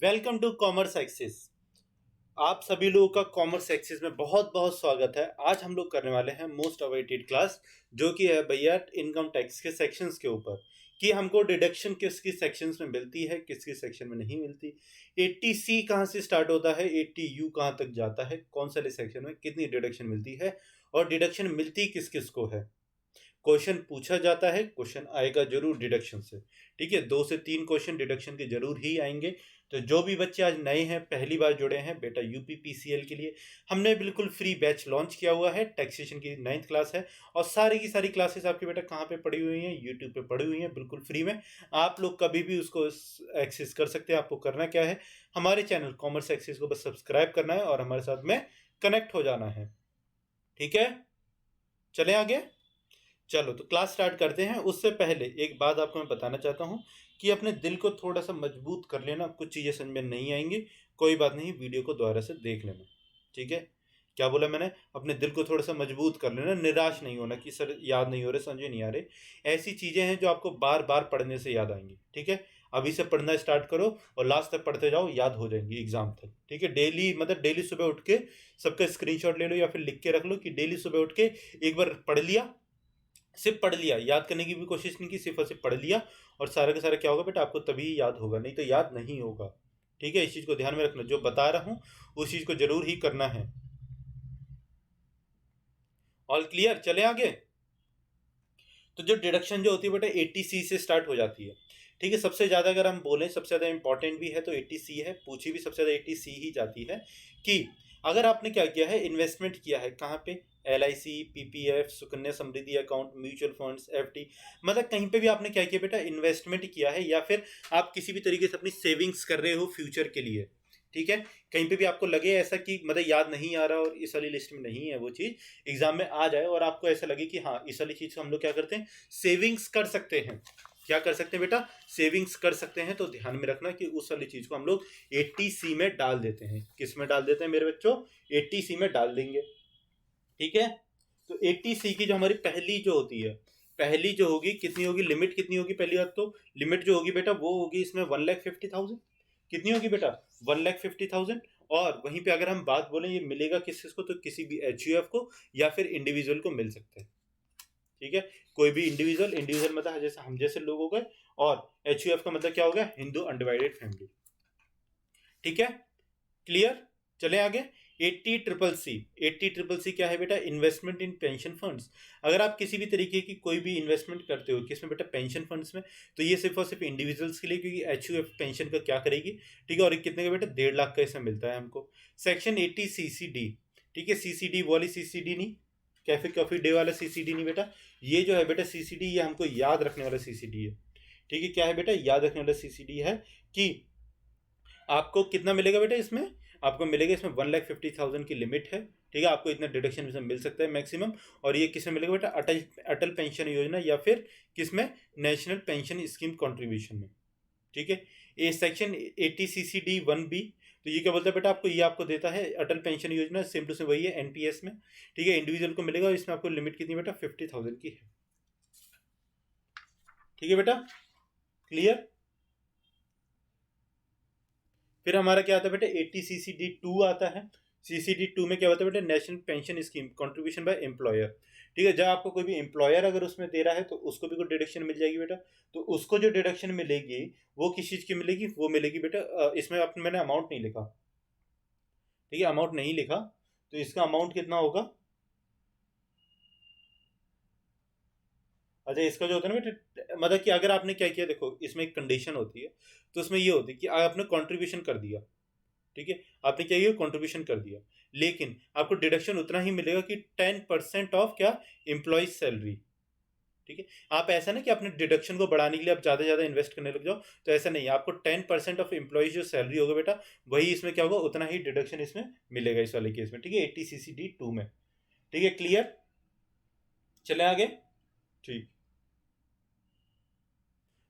Welcome to commerce axis. आप सभी लोगों का कॉमर्स एक्सिस में बहुत बहुत स्वागत है। आज हम लोग करने वाले हैं मोस्ट अवेटेड क्लास, जो कि है भैया इनकम टैक्स के सेक्शंस के ऊपर, कि हमको डिडक्शन किसकी सेक्शंस में मिलती है, किसकी सेक्शन में नहीं मिलती। 80C कहाँ से स्टार्ट होता है, 80U कहाँ तक जाता है, कौन सा सेक्शन में कितनी डिडक्शन मिलती है और डिडक्शन मिलती किस किस को है। क्वेश्चन पूछा जाता है, क्वेश्चन आएगा जरूर डिडक्शन से। ठीक है, 2 से 3 क्वेश्चन डिडक्शन के जरूर ही आएंगे। तो जो भी बच्चे आज नए हैं, पहली बार जुड़े हैं बेटा यूपीपीसीएल के लिए, हमने बिल्कुल फ्री बैच लॉन्च किया हुआ है। टैक्सेशन की 9th क्लास है और सारी की सारी क्लासेस आपकी बेटा कहाँ पे पड़ी हुई हैं, यूट्यूब पे पड़ी हुई हैं, बिल्कुल फ्री में। आप लोग कभी भी उसको एक्सेस कर सकते हैं। आपको करना क्या है, हमारे चैनल कॉमर्स एक्सेस को बस सब्सक्राइब करना है और हमारे साथ में कनेक्ट हो जाना है। ठीक है, चले आगे। चलो तो क्लास स्टार्ट करते हैं। उससे पहले एक बात आपको मैं बताना चाहता हूँ कि अपने दिल को थोड़ा सा मजबूत कर लेना। कुछ चीज़ें समझ में नहीं आएंगी, कोई बात नहीं, वीडियो को दोबारा से देख लेना। ठीक है, क्या बोला मैंने, अपने दिल को थोड़ा सा मजबूत कर लेना। निराश नहीं होना कि सर याद नहीं हो रहे, समझे नहीं आ रहे। ऐसी चीज़ें हैं जो आपको बार बार पढ़ने से याद आएंगी। ठीक है, अभी से पढ़ना स्टार्ट करो और लास्ट तक पढ़ते जाओ, याद हो जाएंगी एग्जाम तक। ठीक है, डेली मतलब डेली सुबह उठ के सबका स्क्रीनशॉट ले लो या फिर लिख के रख लो कि डेली सुबह उठ के एक बार पढ़ लिया, सिर्फ पढ़ लिया, याद करने की भी कोशिश नहीं की, सिर्फ और सिर्फ पढ़ लिया। और सारा का सारा क्या होगा बेटा, आपको तभी याद होगा, नहीं तो याद नहीं होगा। ठीक है, इस चीज को ध्यान में रखना, जो बता रहा हूं उस चीज को जरूर ही करना है। ऑल क्लियर, चले आगे। तो जो डिडक्शन जो होती है बेटा 80C से स्टार्ट हो जाती है। ठीक है, सबसे ज्यादा अगर हम बोलें सबसे ज्यादा इंपॉर्टेंट भी है तो 80C है, पूछी भी सबसे ज्यादा 80C ही जाती है। कि अगर आपने क्या किया है, इन्वेस्टमेंट किया है कहाँ पे, LIC, PPF, Sukanya Samriddhi account, mutual funds, FD, मतलब कहीं पे भी आपने क्या किया बेटा, इन्वेस्टमेंट किया है, या फिर आप किसी भी तरीके से अपनी सेविंग्स कर रहे हो फ्यूचर के लिए। ठीक है, कहीं पे भी आपको लगे ऐसा कि मतलब याद नहीं आ रहा और इस वाली लिस्ट में नहीं है वो चीज, एग्जाम में आ जाए और आपको ऐसा लगे कि हाँ इस वाली चीज को हम लोग क्या करते हैं, सेविंग्स कर सकते हैं। क्या कर सकते हैं बेटा, सेविंग्स कर सकते हैं। तो ध्यान में रखना कि उस वाली चीज को हम लोग 80C में डाल देते हैं। किस में डाल देते हैं मेरे बच्चों, 80C में डाल देंगे। ठीक है, तो 80C की जो हमारी पहली जो होती है, पहली जो होगी कितनी होगी, लिमिट कितनी होगी, पहली बात तो लिमिट जो होगी बेटा वो होगी इसमें 1,50,000। कितनी होगी बेटा, 1,50,000। और वहीं पे अगर हम बात बोलें ये मिलेगा किस किस को, तो किसी भी HUF को या फिर इंडिविजुअल को मिल सकता है। ठीक है, कोई भी इंडिविजुअल, इंडिविजुअल मतलब जैसे हम जैसे लोग हो गए, और HUF का मतलब क्या हो गया, हिंदू अनडिवाइडेड फैमिली। ठीक है, क्लियर, चले आगे। 80CCC, 80CCC क्या है बेटा, इन्वेस्टमेंट इन पेंशन फंड्स। अगर आप किसी भी तरीके की कोई भी इन्वेस्टमेंट करते हो किसमें बेटा, पेंशन फंड्स में, तो ये सिर्फ और सिर्फ इंडिविजुअल्स के लिए, क्योंकि HUF पेंशन का क्या करेगी। ठीक है, और कितने का बेटा, 1.5 लाख का इसमें मिलता है हमको। सेक्शन 80CCD, ठीक है, CCD वाली CCD नहीं, कैफे कॉफी डे वाला CCD नहीं बेटा, ये जो है बेटा CCD, ये हमको याद रखने वाला CCD है। ठीक है, क्या है बेटा, याद रखने वाला CCD है कि आपको कितना मिलेगा बेटा इसमें, आपको मिलेगा इसमें 1,50,000 की लिमिट है। ठीक है, आपको इतना डिडक्शन इसमें मिल सकता है मैक्सिमम। और ये किसमें मिलेगा बेटा, अटल अटल पेंशन योजना या फिर किसमें, नेशनल पेंशन स्कीम कंट्रीब्यूशन में। ठीक है, ये सेक्शन 80CCD1B, तो ये क्या बोलता है बेटा, आपको ये आपको देता है अटल पेंशन योजना, सेम टू सेम वही है NPS में। ठीक है, इंडिविजुअल को मिलेगा और इसमें आपको लिमिट कितनी बेटा, 50,000 की है। ठीक है बेटा, क्लियर। फिर हमारा क्या आता है बेटा, 80CCD2 आता है। CCD2 में क्या होता है बेटा, national pension scheme contribution by employer. ठीक है, जब आपको कोई भी एम्प्लॉयर अगर उसमें दे रहा है तो उसको भी कोई डिडक्शन मिल जाएगी बेटा। तो उसको जो डिडक्शन मिलेगी वो किस चीज की मिलेगी, वो मिलेगी बेटा इसमें मैंने अमाउंट नहीं लिखा। ठीक है, अमाउंट नहीं लिखा, तो इसका अमाउंट कितना होगा। अच्छा, इसका जो होता है ना बेटा, मतलब कि अगर आपने क्या किया, देखो इसमें एक कंडीशन होती है, तो उसमें ये होती है कि आपने कंट्रीब्यूशन कर दिया। ठीक है, आपने क्या किया, कंट्रीब्यूशन कर दिया, लेकिन आपको डिडक्शन उतना ही मिलेगा कि 10% ऑफ क्या, एम्प्लॉय सैलरी। ठीक है, आप ऐसा ना कि अपने डिडक्शन को बढ़ाने के लिए आप ज्यादा से ज्यादा इन्वेस्ट करने लग जाओ, तो ऐसा नहीं है। आपको 10% ऑफ एम्प्लॉयज जो सैलरी होगा बेटा, वही इसमें क्या होगा, उतना ही डिडक्शन इसमें मिलेगा इस वाले केस में। ठीक है, 80CCD2 में। ठीक है, क्लियर, चले आगे। ठीक,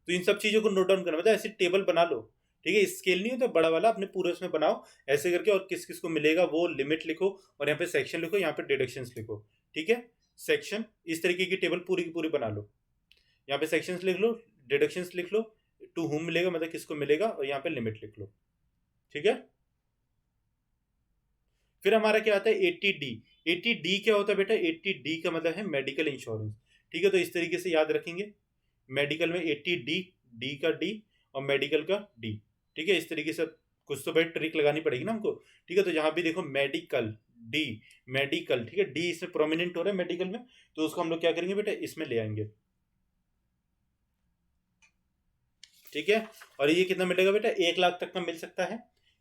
तो इन सब चीजों को नोट डाउन करना, मतलब ऐसे टेबल बना लो। ठीक है, स्केल नहीं होता बड़ा वाला, अपने पूरे उसमें बनाओ ऐसे करके, और किस किस को मिलेगा वो लिमिट लिखो, और यहाँ पे सेक्शन लिखो, यहाँ पे डिडक्शंस लिखो। ठीक है, सेक्शन इस तरीके की टेबल पूरी की पूरी बना लो। यहाँ पे सेक्शंस लिख लो, डिडक्शंस लिख लो, टू हुम मिलेगा मतलब किसको मिलेगा, और यहाँ पे लिमिट लिख लो। ठीक है। फिर हमारा क्या आता है 80D। 80D क्या होता है बेटा? 80D का मतलब है मेडिकल इंश्योरेंस। ठीक है, तो इस तरीके से याद रखेंगे, मेडिकल में 80D, डी का डी और मेडिकल का डी। ठीक है, इस तरीके से कुछ तो भाई ट्रिक लगानी पड़ेगी ना हमको। ठीक है, तो जहां भी देखो मेडिकल डी, मेडिकल, ठीक है, डी इसमें प्रोमिनेंट हो रहा है मेडिकल में, तो उसको हम लोग क्या करेंगे बेटा? इसमें ले आएंगे। ठीक है, और ये कितना मिलेगा बेटा? 1 लाख तक का मिल सकता है।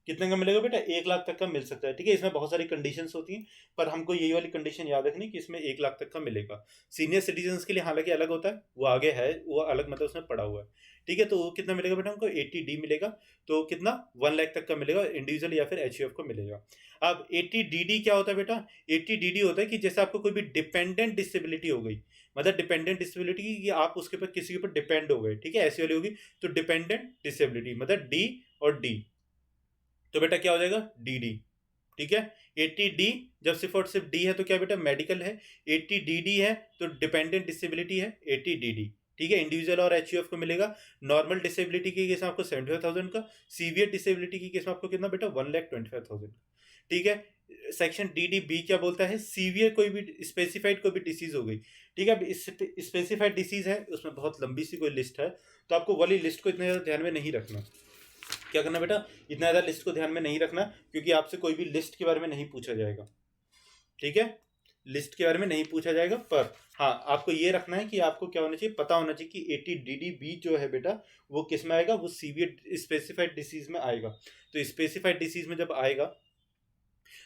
कितने का मिलेगा बेटा? 1 लाख तक का मिल सकता है। ठीक है, इसमें बहुत सारी कंडीशंस होती हैं, पर हमको यही वाली कंडीशन याद रखनी कि इसमें 1 लाख तक का मिलेगा। सीनियर सिटीजन के लिए हालांकि अलग होता है, वो आगे है, वो अलग मतलब उसमें पड़ा हुआ है। ठीक है, तो वो कितना मिलेगा बेटा हमको? 80D मिलेगा। तो कितना? 1 लाख तक का मिलेगा इंडिविजुअल या फिर HUF को मिलेगा। अब 80DD क्या होता है बेटा? 80DD होता है कि जैसे आपको कोई भी डिपेंडेंट डिसेबिलिटी हो गई, मतलब डिपेंडेंट डिसेबिलिटी कि आप उसके ऊपर किसी के ऊपर डिपेंड हो गए, ठीक है, ऐसी वाली होगी, तो डिपेंडेंट डिसेबिलिटी मतलब डी और डी, तो बेटा क्या हो जाएगा? DD। ठीक है, 80D जब सिर्फ और सिर्फ डी है तो क्या बेटा? मेडिकल है। 80DD है तो डिपेंडेंट डिसेबिलिटी है 80DD। ठीक है, इंडिविजुअल और HUF को मिलेगा। नॉर्मल डिसेबिलिटी के केस में आपको 75,000 का, सीवियर डिसेबिलिटी के केस में आपको कितना बेटा? 1,25,000। ठीक है, सेक्शन DD-B क्या बोलता है? सीवियर कोई भी स्पेसिफाइड कोई भी डिसीज हो गई। ठीक है, अब स्पेसिफाइड डिसीज है, उसमें बहुत लंबी सी कोई लिस्ट है, तो आपको वाली लिस्ट को इतना ज़्यादा ध्यान में नहीं रखना। क्या करना बेटा? इतना ज़्यादा लिस्ट को ध्यान में नहीं रखना, क्योंकि आपसे कोई भी लिस्ट के बारे में नहीं पूछा जाएगा। ठीक है, लिस्ट के बारे में नहीं पूछा जाएगा, पर हाँ आपको ये रखना है कि आपको क्या होना चाहिए? पता होना चाहिए कि 80DD-B जो है बेटा वो किस में आएगा? वो सीवियर स्पेसिफाइड डिसीज में आएगा। तो स्पेसिफाइड डिसीज में जब आएगा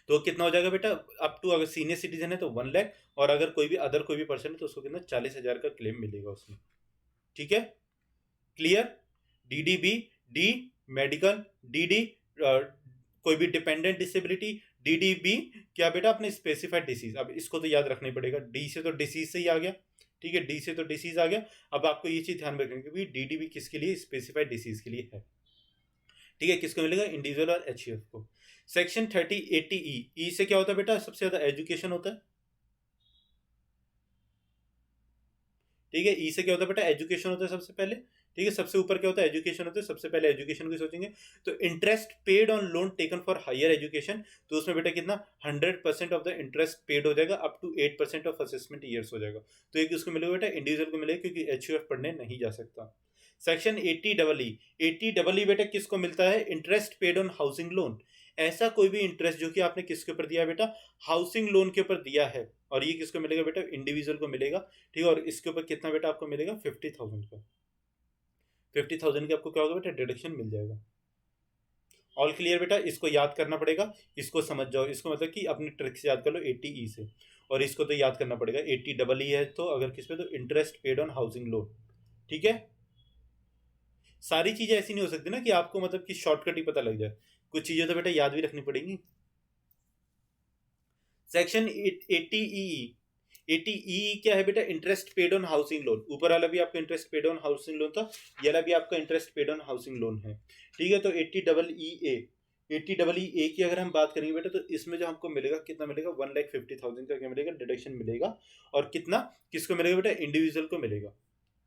तो कितना हो जाएगा बेटा? अप टू, अगर सीनियर सिटीजन है तो 1 लाख, और अगर कोई भी अदर कोई भी पर्सन है तो उसको कितना? 40,000 का क्लेम मिलेगा उसमें। ठीक है, clear? DD-B, D medical, DD कोई भी डिपेंडेंट डिसेबिलिटी, DD-B क्या बेटा? अपने स्पेसिफाइड डिसीज। अब इसको तो याद रखना ही पड़ेगा, डी से तो डिसीज से ही आ गया। ठीक है, डी से तो डिसीज आ गया। अब आपको ये चीज ध्यान में रखनी है कि DD-B किसके लिए? स्पेसिफाइड डिसीज के लिए है। ठीक है, किसको मिलेगा? इंडिविजुअल और HUF को। सेक्शन 3080E, ई से क्या होता है बेटा? सबसे ज्यादा एजुकेशन होता है। ठीक है, ई से क्या होता है बेटा? एजुकेशन होता है सबसे पहले। ठीक है, सबसे ऊपर क्या होता है? एजुकेशन होता है, सबसे पहले एजुकेशन की सोचेंगे। तो interest paid on loan taken for higher education, तो उसमें बेटा कितना? 100% ऑफ द इंटरेस्ट पेड हो जाएगा, up to 8% of assessment years हो जाएगा। तो एक उसको मिलेगा बेटा? इंडिविजुअल को मिलेगा, क्योंकि HUF पढ़ने नहीं जा सकता। सेक्शन 80EE, 80EE बेटा किसको मिलता है? Interest paid on housing loan. ऐसा कोई भी इंटरेस्ट जो कि आपने किसके ऊपर दिया है बेटा? हाउसिंग लोन के ऊपर दिया है, और ये किसको मिलेगा बेटा? इंडिविजुअल को मिलेगा। ठीक है, और इसके ऊपर कितना बेटा आपको मिलेगा? 50,000 का। 50,000 की आपको क्या होगा बेटा? डिडक्शन मिल जाएगा। ऑल क्लियर बेटा? इसको याद करना पड़ेगा, इसको समझ जाओ, इसको मतलब कि अपनी ट्रिक से याद कर लो 80E से, और इसको तो याद करना पड़ेगा 80EE है, तो अगर किस पे? तो interest paid on housing loan. ठीक है, सारी चीजें ऐसी नहीं हो सकती ना कि आपको मतलब कि शॉर्टकट ही पता लग जाए, कुछ चीजें तो बेटा याद भी रखनी पड़ेंगी। सेक्शन 80EE, 80EE क्या है बेटा? Interest paid on housing loan. ऊपर वाला भी आपका interest paid on housing loan था, ये वाला भी आपका interest paid on housing loan है। ठीक है, तो 80EE, 80EE की अगर हम बात करेंगे बेटा, तो इसमें जो हमको मिलेगा कितना मिलेगा? 1,50,000 का क्या मिलेगा? डिडक्शन मिलेगा। और कितना किसको मिलेगा बेटा? इंडिविजुअल को मिलेगा।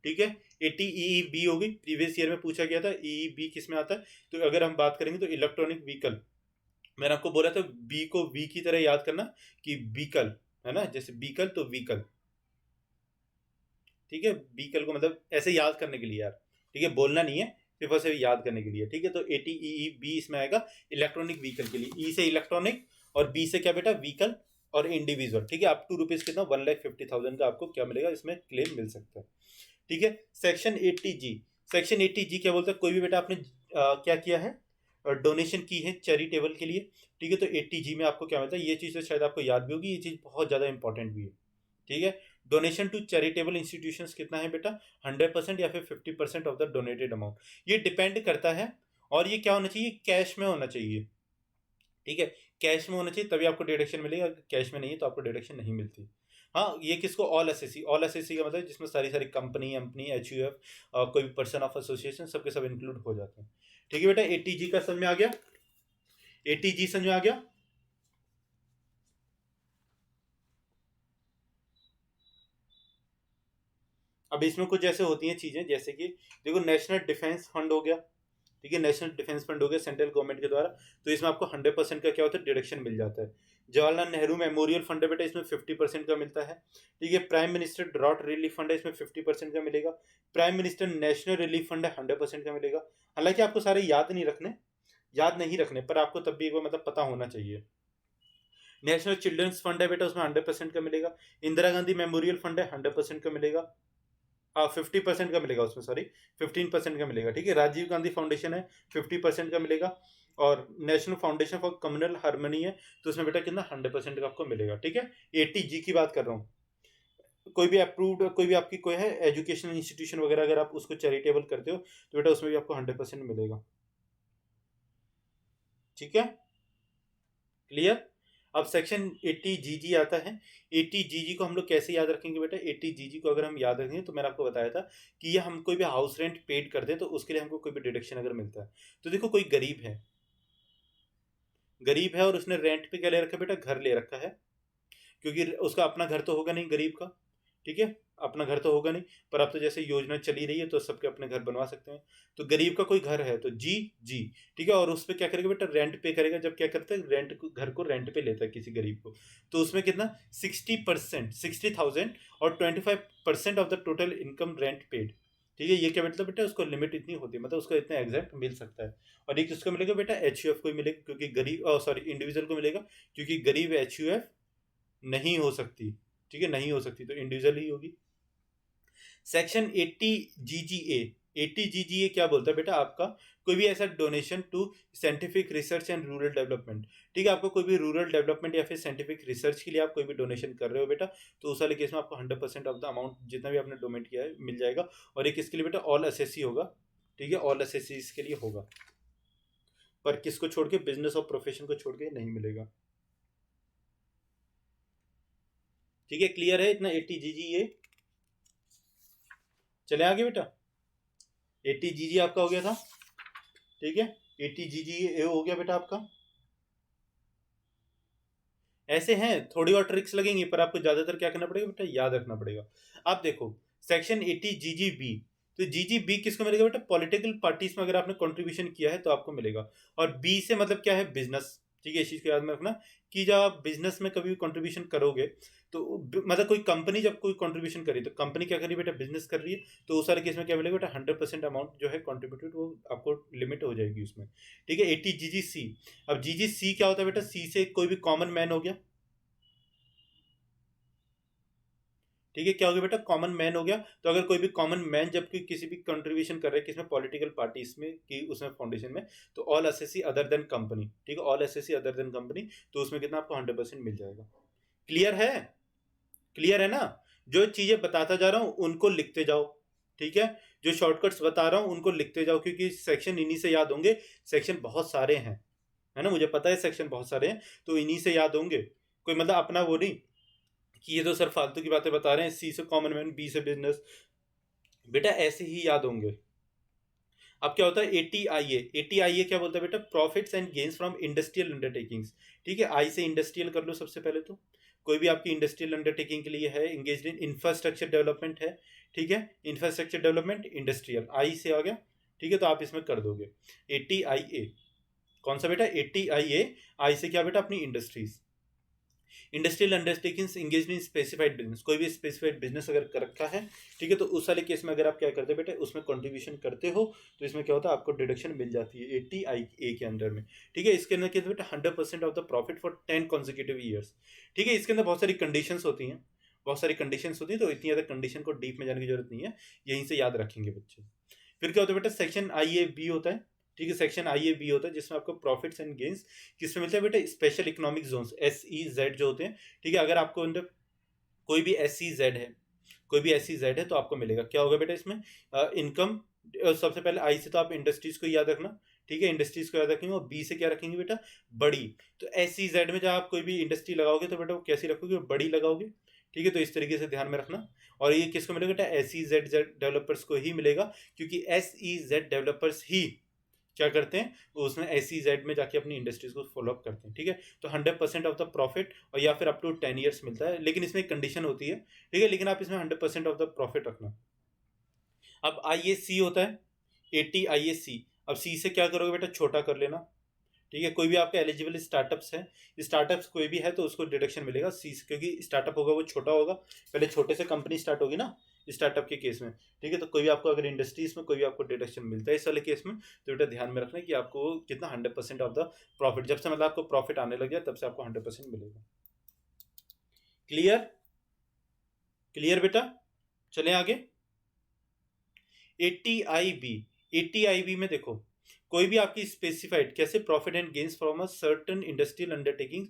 ठीक है, 80EE-B हो गई, प्रीवियस ईयर में पूछा गया था। EE-B किस में आता है? तो अगर हम बात करेंगे तो इलेक्ट्रॉनिक व्हीकल, मैंने आपको बोला था बी को वी की तरह याद करना, कि व्हीकल है ना, जैसे व्हीकल तो व्हीकल। ठीक है, व्हीकल को मतलब ऐसे याद करने के लिए यार, ठीक है, बोलना नहीं है, सिर्फ ऐसे याद करने के लिए। ठीक है, तो 80EE-B इसमें आएगा इलेक्ट्रॉनिक व्हीकल के लिए। ई से इलेक्ट्रॉनिक और बी से क्या बेटा? व्हीकल और इंडिविजुअल। ठीक है, अप टू रुपीज कितना? 1,50,000 का आपको क्या मिलेगा? इसमें क्लेम मिल सकता है। ठीक है, सेक्शन 80G, सेक्शन 80G क्या बोलता है? कोई भी बेटा आपने क्या किया है? डोनेशन की है चैरिटेबल के लिए। ठीक है, तो 80G में आपको क्या मिलता है? ये चीज़ तो शायद आपको याद भी होगी, ये चीज़ बहुत ज़्यादा इंपॉर्टेंट भी है। ठीक है, डोनेशन टू चैरिटेबल इंस्टीट्यूशंस कितना है बेटा? 100% या फिर 50% ऑफ द डोनेटेड अमाउंट। ये डिपेंड करता है, और ये क्या होना चाहिए? कैश में होना चाहिए। ठीक है, कैश में होना चाहिए तभी आपको डिडक्शन मिलेगा, अगर कैश में नहीं है तो आपको डिडक्शन नहीं मिलती। हाँ, ये किसको? ऑल एसएससी, ऑल एसएससी का मतलब जिसमें सारी सारी कंपनी HUF कोई भी पर्सन ऑफ एसोसिएशन सबके सब इंक्लूड हो जाते हैं। ठीक है बेटा, 80G का समझ में आ गया? 80G समझ में आ गया? अब इसमें कुछ जैसे होती हैं चीजें, जैसे कि देखो नेशनल डिफेंस फंड हो गया, ठीक है, नेशनल डिफेंस फंड हो गया सेंट्रल गवर्नमेंट के द्वारा, तो इसमें आपको 100% का क्या होता है, डिडक्शन मिल जाता है। जवाहरलाल नेहरू मेमोरियल फंड है बेटा, इसमें 50% का मिलता है। ठीक है, prime minister drought relief fund है, इसमें 50% का मिलेगा। Prime minister national relief fund है, 100% का मिलेगा। हालांकि आपको सारे याद नहीं रखने, पर आपको तब भी एक बार मतलब पता होना चाहिए। नेशनल चिल्ड्रंस फंड है बेटा, उसमें 100% का मिलेगा। इंदिरा गांधी मेमोरियल फंड है, 100% का मिलेगा। 50% का मिलेगा उसमें, सॉरी 15% का मिलेगा। ठीक है, राजीव गांधी फाउंडेशन है, 50% का मिलेगा। और national foundation for communal harmony है, तो उसमें बेटा कितना 100% का आपको मिलेगा। ठीक है, 80G की बात कर रहा हूँ। कोई भी अप्रूव्ड, कोई भी आपकी कोई है एजुकेशनल इंस्टीट्यूशन वगैरह, अगर आप उसको चैरिटेबल करते हो तो बेटा उसमें भी आपको 100% मिलेगा। ठीक है, क्लियर। अब सेक्शन 80GG आता है। 80GG को हम लोग कैसे याद रखेंगे बेटा? 80GG को अगर हम याद रखेंगे तो मैंने आपको बताया था कि ये हम कोई भी हाउस रेंट पेड करते हैं तो उसके लिए हमको कोई भी डिडक्शन अगर मिलता है, तो देखो कोई गरीब है और उसने रेंट पे क्या ले रखा है बेटा? घर ले रखा है, क्योंकि उसका अपना घर तो होगा नहीं गरीब का। ठीक है, अपना घर तो होगा नहीं, पर अब तो जैसे योजना चली रही है तो सबके अपने घर बनवा सकते हैं। तो गरीब का कोई घर है तो जी जी, ठीक है, और उस पर क्या करेगा बेटा? रेंट पे करेगा। जब क्या करता है, घर को रेंट पे लेता है किसी गरीब को, तो उसमें कितना 60%, 60,000 और 25% of the total income rent paid. ठीक है, ये क्या मतलब बेटा? उसको लिमिट इतनी होती है, मतलब उसको इतना एग्जैक्ट मिल सकता है। और एक किसको मिलेगा बेटा? HUF को मिलेगा, क्योंकि गरीब, सॉरी इंडिविजुअल को मिलेगा, क्योंकि गरीब HUF नहीं हो सकती। ठीक है, नहीं हो सकती तो इंडिविजुअल ही होगी। सेक्शन 80GGA, 80GGA क्या बोलता है बेटा? आपका कोई भी ऐसा donation to scientific research and rural development. ठीक है, आपको कोई भी रूरल डेवलपमेंट या फिर साइंटिफिक रिसर्च के लिए आप कोई भी डोनेशन कर रहे हो बेटा, तो उस वाले केस में आपको 100% ऑफ द अमाउंट जितना भी आपने डोनेट किया है मिल जाएगा। और एक इसके लिए बेटा ऑल एसएससी होगा। ठीक है, ऑल एसएससी के लिए होगा, पर किसको छोड़ के? बिजनेस और प्रोफेशन को छोड़ के नहीं मिलेगा। ठीक है, क्लियर है इतना 80GGA? चले आगे बेटा। 80GG आपका हो गया था। ठीक है, 80GGA हो गया बेटा आपका। ऐसे हैं, थोड़ी और ट्रिक्स लगेंगी, पर आपको ज्यादातर क्या करना पड़ेगा बेटा? याद रखना पड़ेगा। आप देखो सेक्शन 80GGB, तो GGB किसको मिलेगा बेटा? पॉलिटिकल पार्टीज में अगर आपने कंट्रीब्यूशन किया है तो आपको मिलेगा। और बी से मतलब क्या है? बिजनेस। ठीक है, इस चीज को याद में रखना कि जब आप बिजनेस में कभी भी कंट्रीब्यूशन करोगे तो मतलब कोई कंपनी जब कोई कंट्रीब्यूशन करी, तो कंपनी क्या कर रही है बेटा? बिजनेस कर रही है, तो उस सारे केस में क्या मिलेगा बेटा? 100% अमाउंट जो है कॉन्ट्रीब्यूटेड, वो आपको लिमिट हो जाएगी उसमें। ठीक है, 80GGC। अब GGC क्या होता है बेटा? सी से कोई भी कॉमन मैन हो गया। ठीक है, क्या हो गया बेटा? कॉमन मैन हो गया। तो अगर कोई भी कॉमन मैन जब कोई किसी भी कंट्रीब्यूशन कर रहे हैं किसमें? पॉलिटिकल पार्टीज में, कि उसमें फाउंडेशन में, तो all SSC other than company. ठीक है, all SSC other than company, तो उसमें कितना आपको 100% मिल जाएगा। क्लियर है? क्लियर है ना? जो चीजें बताता जा रहा हूं उनको लिखते जाओ। ठीक है, जो शॉर्टकट्स बता रहा हूं उनको लिखते जाओ, क्योंकि सेक्शन इन्हीं से याद होंगे। सेक्शन बहुत सारे हैं, है ना, मुझे पता है सेक्शन बहुत सारे हैं, तो इन्हीं से याद होंगे। कोई मतलब अपना वो नहीं कि ये तो सर फालतू की बातें बता रहे हैं, सी से कॉमन मैन, बी से बिजनेस, बेटा ऐसे ही याद होंगे। अब क्या होता है? 80IA, 80IA क्या बोलता है बेटा? Profits and gains from industrial undertakings. ठीक है, आई से इंडस्ट्रियल कर लो सबसे पहले। तो कोई भी आपकी इंडस्ट्रियल अंडरटेकिंग के लिए है, इंगेज इन इंफ्रास्ट्रक्चर डेवलपमेंट है। ठीक है, इंफ्रास्ट्रक्चर डेवलपमेंट इंडस्ट्रियल, आई से आ गया। ठीक है, तो आप इसमें कर दोगे 80IA। कौन सा बेटा? 80IA। आई से क्या बेटा? अपनी industries. Industrial undertakings engage in specified business, कोई भी स्पेसिफाइड बिजनेस अगर कर रखा है, ठीक है, तो उस वाले केस में अगर आप क्या करते हो बेटा? उसमें कंट्रीब्यूशन करते हो, तो इसमें क्या होता है? आपको डिडक्शन मिल जाती है 80IA के अंदर में। ठीक है, इसके अंदर क्या बेटा? 100% of the profit for 10 consecutive years. ठीक है, इसके अंदर बहुत सारी कंडीशंस होती हैं, बहुत सारी कंडीशंस होती है, तो इतनी ज़्यादा कंडीशन को डीप में जाने की जरूरत नहीं है, यहीं से याद रखेंगे बच्चे। फिर क्या होता है बेटा? सेक्शन IA-B होता है। ठीक है, सेक्शन IA-B होता है जिसमें आपको प्रॉफिट्स एंड गेन्स किसमें मिलता है बेटा? स्पेशल इकोनॉमिक जोन्स, SEZ जो होते हैं। ठीक है, अगर आपको अंदर कोई भी SEZ है, कोई भी SEZ है, तो आपको मिलेगा। क्या होगा बेटा इसमें? इनकम। सबसे पहले आई से तो आप इंडस्ट्रीज को याद रखना। ठीक है, इंडस्ट्रीज को याद रखेंगे, और बी से क्या रखेंगे बेटा? बड़ी। तो SEZ में जब आप कोई भी इंडस्ट्री लगाओगे तो बेटा वो कैसी रखोगे? बड़ी लगाओगे। ठीक है, तो इस तरीके से ध्यान में रखना। और ये किसको मिलेगा बेटा? SEZ डेवलपर्स को ही मिलेगा, क्योंकि SEZ डेवलपर्स ही क्या करते हैं? वो उसमें SEZ में जाके अपनी इंडस्ट्रीज को फॉलो अप करते हैं। ठीक है, तो 100% ऑफ द प्रॉफिट, और या फिर अप टू 10 ईयर्स मिलता है, लेकिन इसमें एक कंडीशन होती है। ठीक है, लेकिन आप इसमें 100% ऑफ द प्रॉफिट रखना। अब IAC होता है, 80IAC। अब सी से क्या करोगे बेटा, छोटा कर लेना। ठीक है, कोई भी आपका एलिजिबल स्टार्टअप्स है, स्टार्टअप्स कोई भी है तो उसको डिडक्शन मिलेगा सी से, क्योंकि स्टार्टअप होगा वो छोटा होगा, पहले छोटे से कंपनी स्टार्ट होगी ना स्टार्टअप के केस में। ठीक है, तो कोई भी आपको अगर इंडस्ट्रीज में कोई भी आपको डिडक्शन मिलता है इस वाले केस में, तो बेटा ध्यान में रखना कि आपको कितना 100% ऑफ द प्रॉफिट, जब से मतलब आपको प्रॉफिट आने लग जाए तब से आपको 100% मिलेगा। क्लियर? क्लियर बेटा? चलें आगे। 80IB, 80IB में देखो, कोई भी आपकी स्पेसिफाइड कैसे profit and gains from a certain industrial undertaking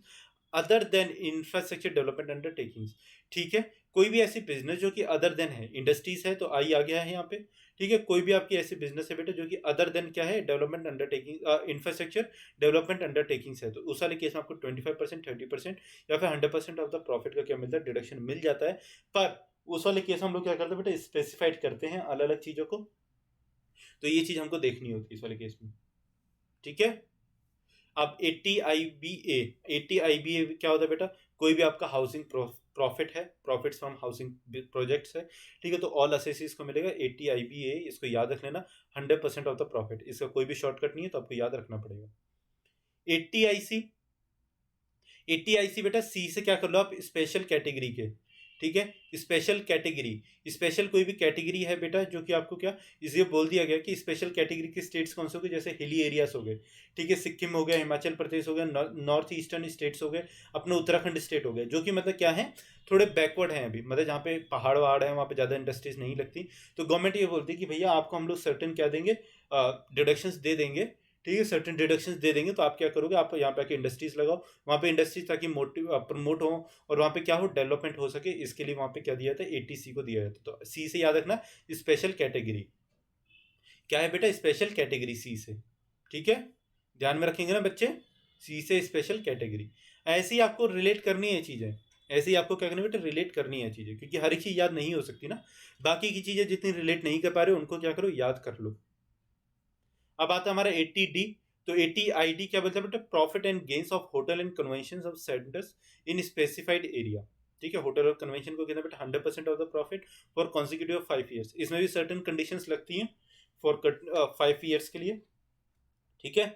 other than infrastructure development undertakings. ठीक है, कोई भी ऐसी बिजनेस जो कि अदर देन है, इंडस्ट्रीज है तो आई आ गया है यहाँ पे। ठीक है, कोई भी आपकी ऐसी बिजनेस है बेटा जो कि अदर देन क्या है, development undertaking, infrastructure development undertakings है, तो उस वाले केस में आपको 25%, 30% या फिर 100% ऑफ द प्रॉफिट का क्या मिलता है, डिडक्शन मिल जाता है। पर उस वाले केस में हम लोग क्या करते हैं बेटा, स्पेसिफाइड करते हैं अलग अलग चीजों को, तो ये चीज हमको देखनी होती है इस वाले केस में। ठीक है, अब 80IBA, 80IBA क्या होता है बेटा, कोई भी आपका हाउसिंग प्रॉफिट है, प्रॉफिट्स फ्रॉम हाउसिंग प्रोजेक्ट्स है। ठीक है, तो ऑल असेसीज को मिलेगा 80IBA, इसको याद रख लेना, 100% ऑफ द प्रॉफिट, इसका कोई भी शॉर्टकट नहीं है तो आपको याद रखना पड़ेगा। 80IC, 80IC बेटा सी से क्या कर लो आप, स्पेशल कैटेगरी के। ठीक है, स्पेशल कैटेगरी, स्पेशल कोई भी कैटेगरी है बेटा जो कि आपको क्या, इसलिए बोल दिया गया कि स्पेशल कैटेगरी के स्टेट्स कौन से हो गए, जैसे हिली एरियाज हो गए। ठीक है, सिक्किम हो गया, हिमाचल प्रदेश हो गया, नॉर्थ ईस्टर्न स्टेट्स हो गए, अपने उत्तराखंड स्टेट हो गए, जो कि मतलब क्या है, थोड़े बैकवर्ड हैं अभी, मतलब जहाँ पे पहाड़ वहाड़ है वहाँ पे ज़्यादा इंडस्ट्रीज नहीं लगती। तो गवर्नमेंट ये बोलती है कि भैया आपको हम लोग सर्टेन क्या देंगे, डिडक्शंस दे देंगे। ठीक है, सर्टेन डिडक्शंस दे देंगे, तो आप क्या करोगे, आप यहाँ पे आके इंडस्ट्रीज लगाओ, वहाँ पे इंडस्ट्रीज ताकि मोटिव प्रमोट हो और वहाँ पे क्या हो, डेवलपमेंट हो सके, इसके लिए वहाँ पे क्या दिया था, 80C को दिया जाता है। तो सी से याद रखना, स्पेशल कैटेगरी क्या है बेटा, स्पेशल कैटेगरी सी से। ठीक है, ध्यान में रखेंगे ना बच्चे, सी से स्पेशल कैटेगरी। ऐसे ही आपको रिलेट करनी है चीज़ें, ऐसे ही आपको क्या करना बेटा, रिलेट करनी है चीज़ें, क्योंकि हर एक चीज़ याद नहीं हो सकती ना, बाकी की चीज़ें जितनी रिलेट नहीं कर पा रहे हो उनको क्या करो, याद कर लो। अब आता है हमारा 80D, तो 80ID क्या बोलता है बेटा, profit and gains of hotel and convention of centres in specified area. ठीक है, होटल और कन्वेंशन को कहते हैं बेटा 100% of the profit for consecutive 5 years, इसमें भी सर्टेन कंडीशंस लगती हैं फॉर 5 ईयर्स के लिए। ठीक है,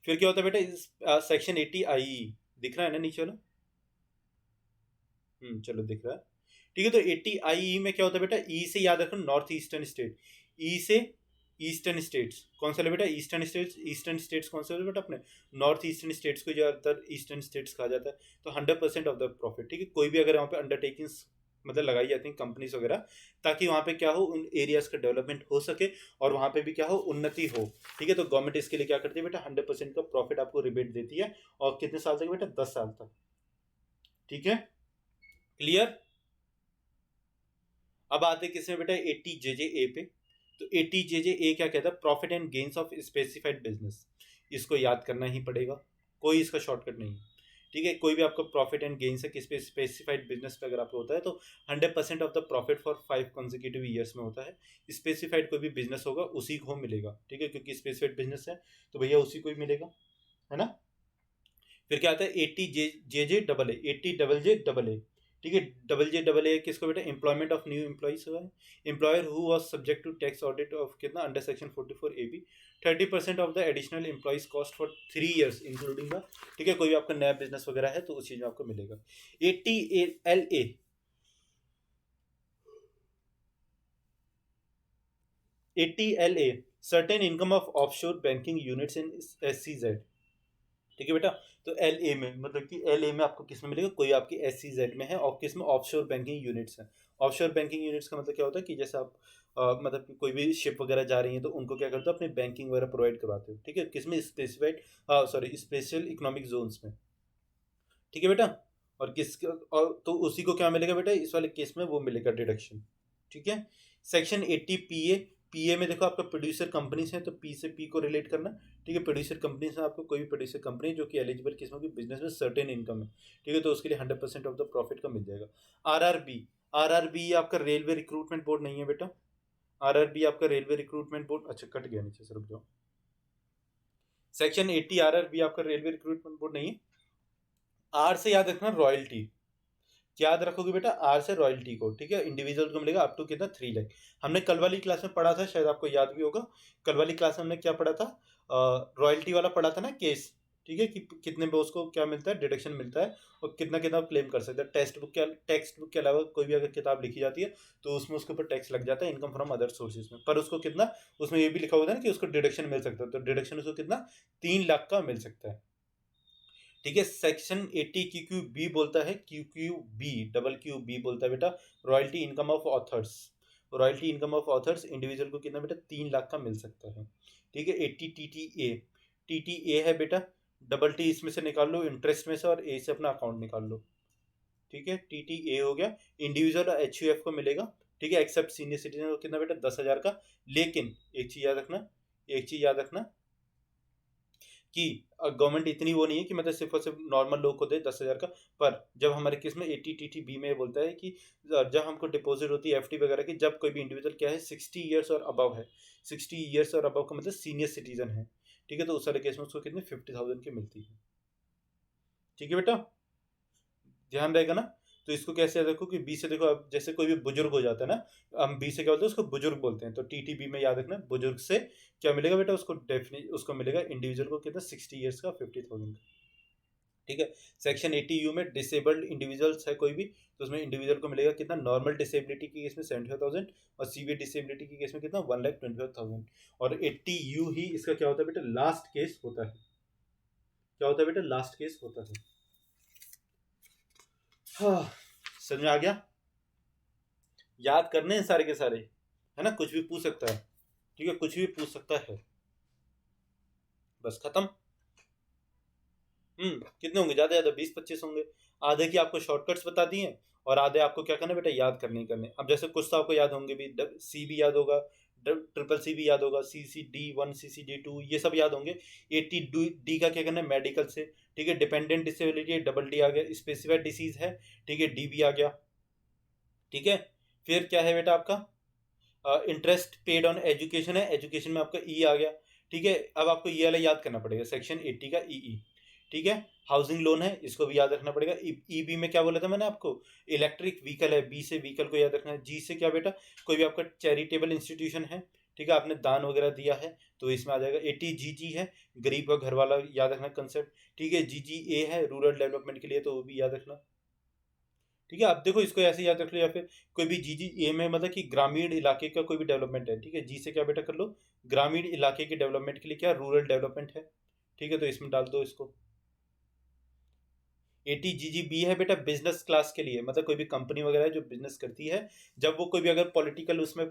फिर क्या होता है बेटा, सेक्शन 80IE दिख रहा है ना नीचे वाला, चलो दिख रहा है। ठीक है, तो 80IE में क्या होता है बेटा, ई से याद रखो, नॉर्थ ईस्टर्न स्टेट, ई से ईस्टर्न स्टेट्स कौन सा है बेटा, ईस्टर्न स्टेट्स, ईस्टर्न स्टेट्स कौन सा है बेटा, अपने नॉर्थ ईस्टर्न स्टेट्स को ज़्यादातर ईस्टर्न स्टेट्स कहा जाता है। तो 100% ऑफ द प्रॉफिट। ठीक है, कोई भी अगर वहाँ पे अंडरटेकिंग्स मतलब लगाई जाती हैं कंपनीज वगैरह, ताकि वहाँ पे क्या हो, उन एरियाज का डेवलपमेंट हो सके और वहाँ पे भी क्या हो, उन्नति हो। ठीक है, तो गवर्नमेंट इसके लिए क्या करती है बेटा, 100% का प्रॉफिट आपको रिबेट देती है, और कितने साल तक बेटा, 10 साल तक। ठीक है, क्लियर? अब आते किसमें बेटा, 80JJA पे। तो 80JJA क्या कहता है, profit and gains of specified business, इसको याद करना ही पड़ेगा, कोई इसका शॉर्टकट नहीं है। ठीक है, कोई भी आपका प्रॉफिट एंड गेन्स है किस पे, स्पेसिफाइड बिजनेस पे अगर आपको होता है तो 100% of the profit for 5 consecutive years में होता है। स्पेसिफाइड कोई भी बिजनेस होगा उसी को मिलेगा। ठीक है, क्योंकि स्पेसिफाइड बिजनेस है तो भैया उसी को ही मिलेगा, है ना। फिर क्या आता है, 80JJAA, 80JJAA। ठीक है, AA किसको बेटा, एम्प्लॉयमेंट ऑफ न्यू एम्प्लॉइज हुआ है, employer who was subject to tax audit of कितना, under section 44AB, 30% of the additional employees cost for 3 years including the. ठीक है, कोई भी आपका नया बिजनेस वगैरह है तो उस चीज में आपको मिलेगा। 80LA, 80LA, certain income of offshore banking units in SCZ। ठीक है बेटा, तो LA में मतलब कि LA में आपको किस में मिलेगा, कोई आपकी SCZ में है, और किस में, ऑफशोर बैंकिंग यूनिट्स है। ऑफशोर बैंकिंग यूनिट्स का मतलब क्या होता है कि जैसे आप मतलब कि कोई भी शिप वगैरह जा रही है तो उनको क्या करते हो, अपने बैंकिंग वगैरह प्रोवाइड करवाते हो। ठीक है, किस में, specified sorry special economic zones में। ठीक है बेटा, और और तो उसी को क्या मिलेगा बेटा, इस वाले केस में वो मिलेगा डिडक्शन। ठीक है, सेक्शन 80PA, पीए में देखो आपका प्रोड्यूसर कंपनीज है, तो पी से पी को रिलेट करना। ठीक है, प्रोड्यूसर कंपनीज है, आपको कोई भी प्रोड्यूसर कंपनी जो कि एलिजिबल किस्मों की बिजनेस में सर्टेन इनकम है। ठीक है, तो उसके लिए 100% ऑफ द प्रॉफिट का मिल जाएगा। आरआरबी, आरआरबी आपका रेलवे रिक्रूटमेंट बोर्ड नहीं है बेटा, आरआरबी आपका रेलवे रिक्रूटमेंट बोर्ड, अच्छा कट गया नीचे से, रुक जाओ। सेक्शन 80 आरआरबी आपका रेलवे रिक्रूटमेंट बोर्ड नहीं है। आर से याद रखना, रॉयल्टी, याद रखोगे बेटा आर से रॉयल्टी को, ठीक है। इंडिविजुअल को मिलेगा अप टू कितना 3 लाख। हमने कल वाली क्लास में पढ़ा था, शायद आपको याद भी होगा, कल वाली क्लास में हमने क्या पढ़ा था, रॉयल्टी वाला पढ़ा था ना केस, ठीक है, कि कितने पे उसको क्या मिलता है, डिडक्शन मिलता है, और कितना कितना क्लेम कर सकता है। टेक्स्ट बुक के अलावा कोई भी अगर किताब लिखी जाती है तो उसमें उसके ऊपर टैक्स लग जाता है इनकम फ्रॉम अदर सोर्सेज में, पर उसको कितना, उसमें ये भी लिखा होता है ना कि उसको डिडक्शन मिल सकता है, तो डिडक्शन उसको कितना 3 लाख का मिल सकता है, ठीक है। सेक्शन 80 क्यू बी बोलता है, क्यू बी बोलता है बेटा royalty income of authors. Royalty income of authors individual को कितना बेटा 3 लाख का मिल सकता है, ठीक है। 80 टी टी ए है बेटा, डबल टी इसमें से निकाल लो इंटरेस्ट में से, और ए से अपना अकाउंट निकाल लो, ठीक है। टी टी ए हो गया। इंडिविजुअल और एच यू एफ को मिलेगा, ठीक है, एक्सेप्ट सीनियर सिटीजन को कितना बेटा 10,000 का। लेकिन एक चीज याद रखना कि गवर्नमेंट इतनी वो नहीं है कि मतलब सिर्फ और सिर्फ नॉर्मल लोग को दे 10,000 का। पर जब हमारे केस में 80 टी टी बी में बोलता है कि जब हमको डिपॉजिट होती है एफडी वगैरह की, जब कोई भी इंडिविजुअल क्या है 60 ईयर्स और अबव है, 60 ईयर्स और अबव का मतलब सीनियर सिटीजन है, ठीक है, तो उस सारे केस में उसको कितनी 50,000 की मिलती है, ठीक है बेटा, ध्यान रहेगा ना। तो इसको कैसे याद रखो कि बी से देखो, अब जैसे कोई भी बुजुर्ग हो जाता है ना, हम बी से क्या बोलते हैं, उसको बुजुर्ग बोलते हैं, तो टीटीबी में याद रखना बुजुर्ग से क्या मिलेगा बेटा, उसको उसको मिलेगा इंडिविजुअल को कितना 60 ईयर्स का 50,000 का, ठीक है। सेक्शन 80 यू में डिसेबल्ड इंडिविजुअल्स है कोई भी, तो उसमें इंडिविजुअल को मिलेगा कितना, नॉर्मल डिसेबिलिटी की केस में 75,000, और सीवियर डिसेबिलिटी की केस में कितना 1,25,000। और 80 यू ही इसका क्या होता है बेटा, लास्ट केस होता है, क्या होता है बेटा, लास्ट केस होता है। हाँ, समझ में आ गया, याद करने हैं सारे के सारे, है ना, कुछ भी पूछ सकता है, ठीक है, कुछ भी पूछ सकता है, बस खत्म। कितने होंगे, ज्यादा ज्यादा 20-25 होंगे। आधे की आपको शॉर्टकट्स बता दिए हैं, और आधे आपको क्या करना बेटा, याद करने। अब जैसे कुछ तो आपको याद होंगे भी, सी भी याद होगा, ट्रिपल सी भी याद होगा, CCD1 CCD2 ये सब याद होंगे। 80 डी का क्या करना है, मेडिकल से, ठीक है। डिपेंडेंट डिसेबिलिटी डबल डी आ गया, स्पेसिफाइड डिसीज है, ठीक है, डी भी आ गया, ठीक है। फिर क्या है बेटा आपका, इंटरेस्ट पेड ऑन एजुकेशन है, एजुकेशन में आपका ई आ गया, ठीक है। अब आपको ये वाला याद करना पड़ेगा, सेक्शन 80 का ई, ठीक है। हाउसिंग लोन है, इसको भी याद रखना पड़ेगा। ई बी में क्या बोला था मैंने आपको, इलेक्ट्रिक व्हीकल है, बी से व्हीकल को याद रखना है। जी से क्या बेटा, कोई भी आपका चैरिटेबल इंस्टीट्यूशन है, ठीक है, आपने दान वगैरह दिया है तो इसमें आ जाएगा। 80 जी है, गरीब का घर वाला याद रखना कंसेप्ट, ठीक है। जी है रूरल डेवलपमेंट के लिए, तो वो भी याद रखना, ठीक है। अब देखो इसको ऐसे याद रख लो, या फिर कोई भी ए में मतलब कि ग्रामीण इलाके का कोई भी डेवलपमेंट है, ठीक है। जी से क्या बेटा कर लो, ग्रामीण इलाके के डेवलपमेंट के लिए क्या रूरल डेवलपमेंट है, ठीक है, तो इसमें डाल दो इसको। 80 बी है बेटा बिजनेस क्लास के लिए, मतलब कोई भी कंपनी वगैरह है जो बिजनेस करती है, जब वो कोई भी अगर पॉलिटिकल उसमें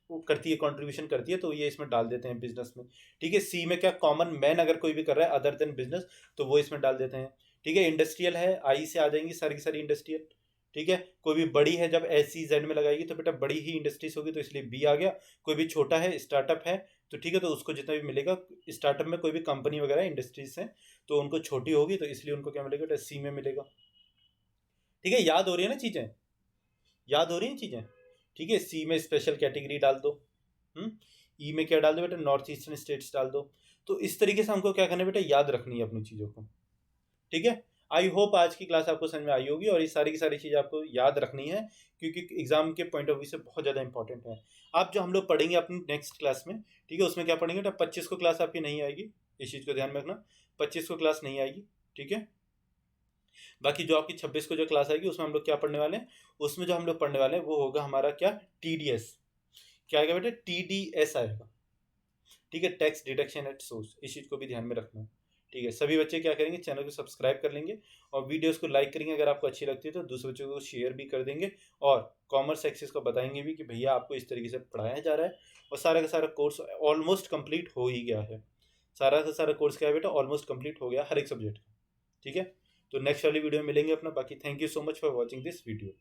वो करती है, कंट्रीब्यूशन करती है, तो ये इसमें डाल देते हैं बिजनेस में, ठीक है। सी में क्या कॉमन मैन अगर कोई भी कर रहा है अदर देन बिजनेस, तो वो इसमें डाल देते हैं, ठीक है। इंडस्ट्रियल है, आई से आ जाएंगी सारी की सारी इंडस्ट्रियल, ठीक है। कोई भी बड़ी है जब SEZ में लगाएगी तो बेटा बड़ी ही इंडस्ट्रीज होगी, तो इसलिए बी आ गया। कोई भी छोटा है स्टार्टअप है, तो ठीक है, तो उसको जितना भी मिलेगा, स्टार्टअप में कोई भी कंपनी वगैरह इंडस्ट्रीज है तो उनको छोटी होगी, तो इसलिए उनको क्या मिलेगा, सी में मिलेगा, ठीक है। याद हो रही है ना चीजें, याद हो रही हैं चीजें, ठीक है। सी में स्पेशल कैटेगरी डाल दो, ई में क्या डाल दो बेटा, नॉर्थ ईस्टर्न स्टेट्स डाल दो। तो इस तरीके से हमको क्या करना है बेटा, याद रखनी है अपनी चीजों को, ठीक है। आई होप आज की क्लास आपको समझ में आई होगी, और ये सारी की सारी चीज़ आपको याद रखनी है, क्योंकि एग्जाम के पॉइंट ऑफ व्यू से बहुत ज़्यादा इंपॉर्टेंट है। आप जो हम लोग पढ़ेंगे अपनी नेक्स्ट क्लास में, ठीक है, उसमें क्या पढ़ेंगे बेटा, 25 को क्लास आपकी नहीं आएगी, इस चीज़ को ध्यान में रखना, 25 को क्लास नहीं आएगी, ठीक है। बाकी जो आपकी 26 को जो क्लास आएगी उसमें हम लोग क्या पढ़ने वाले हैं, उसमें जो हम लोग पढ़ने वाले हैं वो होगा हमारा क्या, TDS, क्या आएगा बेटा, TDS आएगा, ठीक है, टैक्स डिडक्शन एट सोर्स। इस चीज़ को भी ध्यान में रखना, ठीक है। सभी बच्चे क्या करेंगे, चैनल को सब्सक्राइब कर लेंगे, और वीडियोस को लाइक करेंगे, अगर आपको अच्छी लगती है तो दूसरे बच्चों को शेयर भी कर देंगे, और कॉमर्स एक्सेस को बताएंगे भी कि भैया आपको इस तरीके से पढ़ाया जा रहा है। और सारा का सारा कोर्स ऑलमोस्ट कंप्लीट हो ही गया है, सारा का सारा कोर्स क्या है बेटा, ऑलमोस्ट कंप्लीट हो गया हर एक सब्जेक्ट का, ठीक है। तो नेक्स्ट वाली वीडियो में मिलेंगे अपना, बाकी thank you so much for watching this video.